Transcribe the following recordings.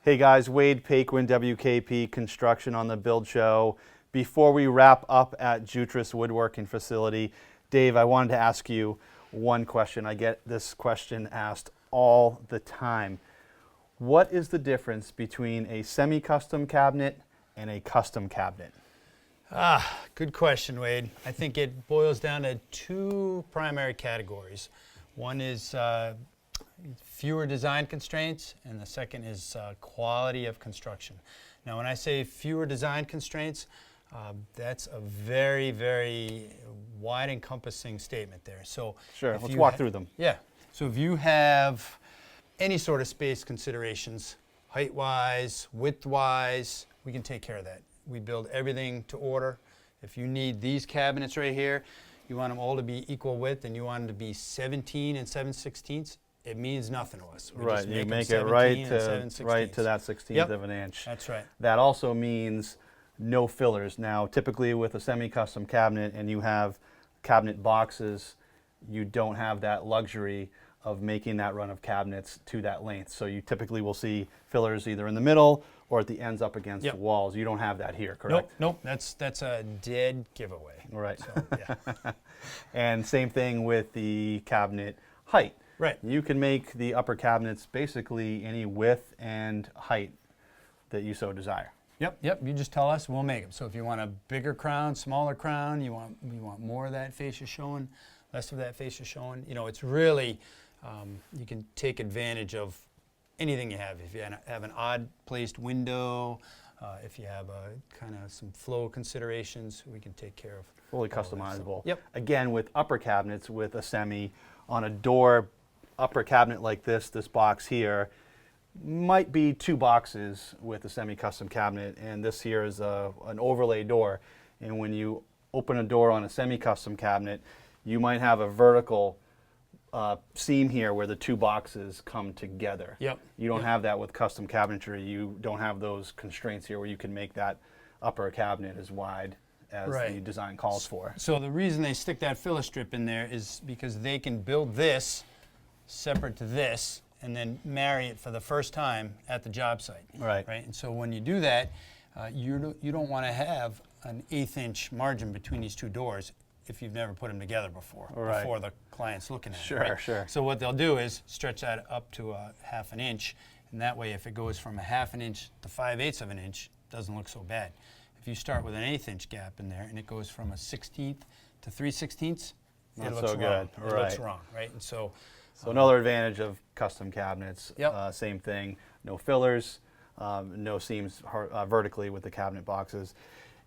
Hey guys, Wade Paquin, WKP Construction on the Build Show. Before we wrap up at Jutras Woodworking Facility, Dave, I wanted to ask you one question. I get this question asked all the time. What is the difference between a semi-custom cabinet and a custom cabinet? Good question, Wade. I think it boils down to two primary categories. One is fewer design constraints, and the second is quality of construction. Now, when I say fewer design constraints, that's a very, very wide encompassing statement there. So sure, let's walk through them. Yeah, so if you have any sort of space considerations, height-wise, width-wise, we can take care of that. We build everything to order. If you need these cabinets right here, you want them all to be equal width and you want them to be 17 and 7/16, it means nothing to us. We right, you make it right to that 16th of an inch. That's right. That also means no fillers. Now, typically with a semi-custom cabinet and you have cabinet boxes, you don't have that luxury of making that run of cabinets to that length. So you typically will see fillers either in the middle or at the ends up against the walls. You don't have that here, correct? Nope, that's a dead giveaway. Right. So, yeah. And same thing with the cabinet height. Right. You can make the upper cabinets basically any width and height that you so desire. Yep. You just tell us, we'll make them. So if you want a bigger crown, smaller crown, you want more of that fascia showing, less of that fascia showing. You know, it's really you can take advantage of anything you have. If you have an odd placed window, if you have kind of some flow considerations, we can take care of. Fully customizable. Yep. Again, with upper cabinets with a semi on a door upper cabinet like this box here might be two boxes with a semi-custom cabinet, and this here is an overlay door. And when you open a door on a semi-custom cabinet, you might have a vertical seam here where the two boxes come together. Yep. You don't have that with custom cabinetry. You don't have those constraints here where you can make that upper cabinet as wide as the design calls for. So the reason they stick that filler strip in there is because they can build this separate to this and then marry it for the first time at the job site. Right. And so when you do that, you don't want to have an 1/8 inch margin between these two doors if you've never put them together before the client's looking at it. Sure. So what they'll do is stretch that up to a 1/2 inch, and that way if it goes from a 1/2 inch to 5/8 of an inch, it doesn't look so bad. If you start with an 1/8 inch gap in there and it goes from a 1/16 to 3/16, it looks wrong. It looks wrong, right? And so another advantage of custom cabinets, Yep. Same thing, no fillers, no seams vertically with the cabinet boxes.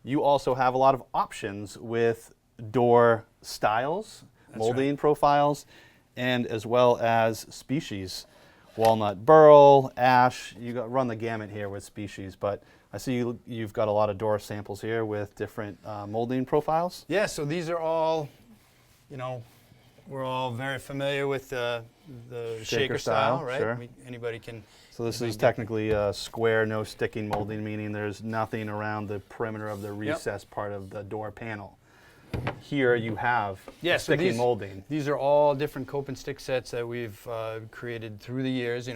You also have a lot of options with door styles, molding profiles, and as well as species. Walnut burl, ash, run the gamut here with species, but I see you've got a lot of door samples here with different molding profiles. Yeah, so these are all, we're all very familiar with the shaker style, right? Sure. Anybody can. So this is technically a square, no sticking molding, meaning there's nothing around the perimeter of the recessed part of the door panel. Here you have sticking molding. These are all different cope and stick sets that we've created through the years,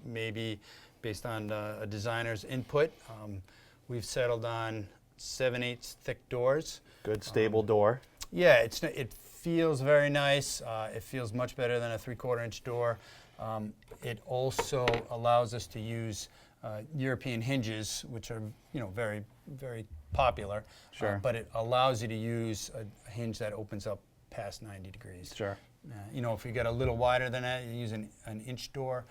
maybe based on a designer's input. We've settled on 7/8 thick doors. Good stable door. Yeah, it feels very nice. It feels much better than a 3/4 inch door. It also allows us to use European hinges, which are very, very popular. Sure. But it allows you to use a hinge that opens up past 90 degrees. Sure. If you get a little wider than that, you use an inch door,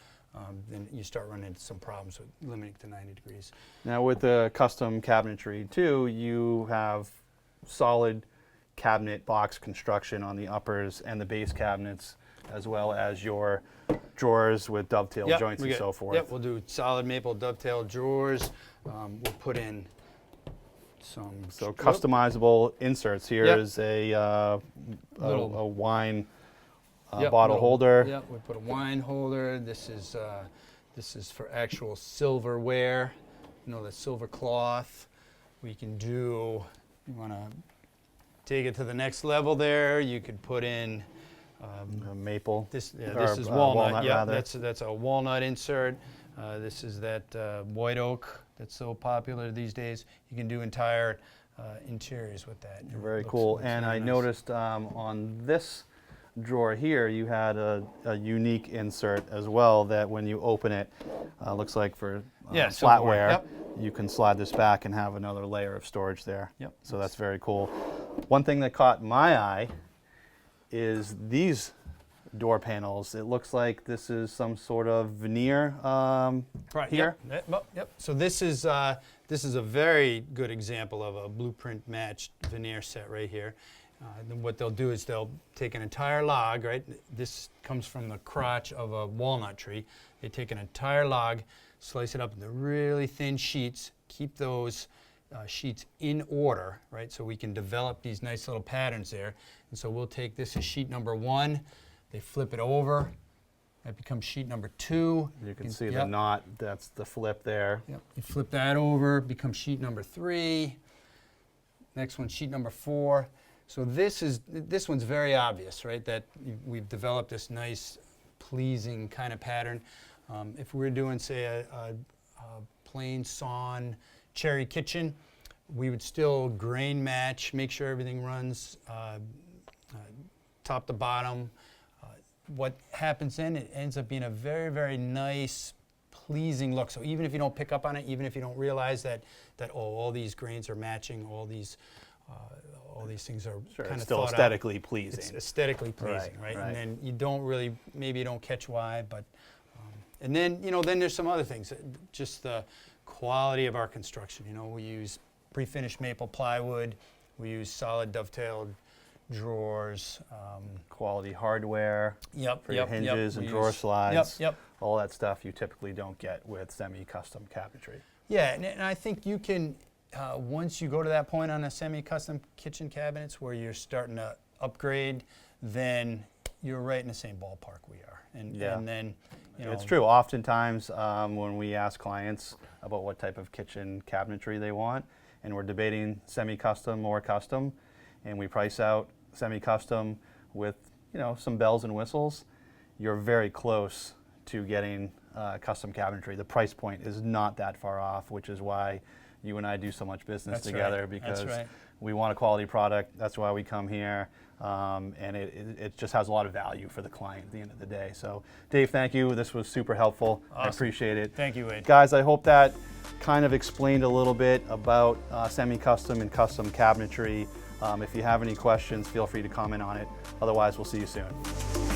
then you start running into some problems with limiting to 90 degrees. Now with the custom cabinetry too, you have solid cabinet box construction on the uppers and the base cabinets, as well as your drawers with dovetail joints and so forth. Yep, we'll do solid maple dovetail drawers. We'll put in some customizable inserts. Here is a wine bottle holder. Yep, we put a wine holder. This is for actual silverware. The silver cloth. We can do. You want to take it to the next level there. You could put in maple. This is walnut. Yeah, rather. that's a walnut insert. This is that white oak that's so popular these days. You can do entire interiors with that. It Very looks- cool. looks And very I nice. noticed on this drawer here, you had a unique insert as well that when you open it, looks like for Yeah, silverware. flatware, Yep. you can slide this back and have another layer of storage there. Yep. So that's very cool. One thing that caught my eye is these door panels. It looks like this is some sort of veneer Right, here. Yep. So this is a very good example of a blueprint matched veneer set right here. Then what they'll do is they'll take an entire log, right? This comes from the crotch of a walnut tree. They take an entire log, slice it up into really thin sheets, keep those sheets in order, right? So we can develop these nice little patterns there. And so we'll take this as sheet number 1. They flip it over. That becomes sheet number 2. You can see the yep. knot. That's the flip there. Yep. You flip that over, becomes sheet number 3. Next one, sheet number 4. So this one's very obvious, right? That we've developed this nice, pleasing kind of pattern. If we're doing, say, a plain sawn cherry kitchen, we would still grain match, make sure everything runs top to bottom. What happens then, it ends up being a very, very nice, pleasing look. So even if you don't pick up on it, even if you don't realize that all these grains are matching, all these things are Sure, kind it's of still thought out. aesthetically pleasing. It's aesthetically pleasing, right? right. And then you don't really, maybe you don't catch why, but, and then, then there's some other things, just the quality of our construction. We use pre-finished maple plywood, we use solid dovetailed drawers. Quality hardware for your hinges and we drawer use- slides. Yep. All that stuff you typically don't get with semi-custom cabinetry. Yeah, and I think you can, once you go to that point on a semi-custom kitchen cabinets where you're starting to upgrade, then you're right in the same ballpark we are. And then, It's true. Oftentimes when we ask clients about what type of kitchen cabinetry they want, and we're debating semi-custom or custom, and we price out semi-custom with some bells and whistles, you're very close to getting custom cabinetry. The price point is not that far off, which is why you and I do so much business That's together, right. because That's right. we want a quality product. That's why we come here, and it just has a lot of value for the client at the end of the day. So Dave, thank you. This was super helpful. I Awesome. appreciate it. Thank you, Wade. Guys, I hope that kind of explained a little bit about semi-custom and custom cabinetry. If you have any questions, feel free to comment on it. Otherwise, we'll see you soon.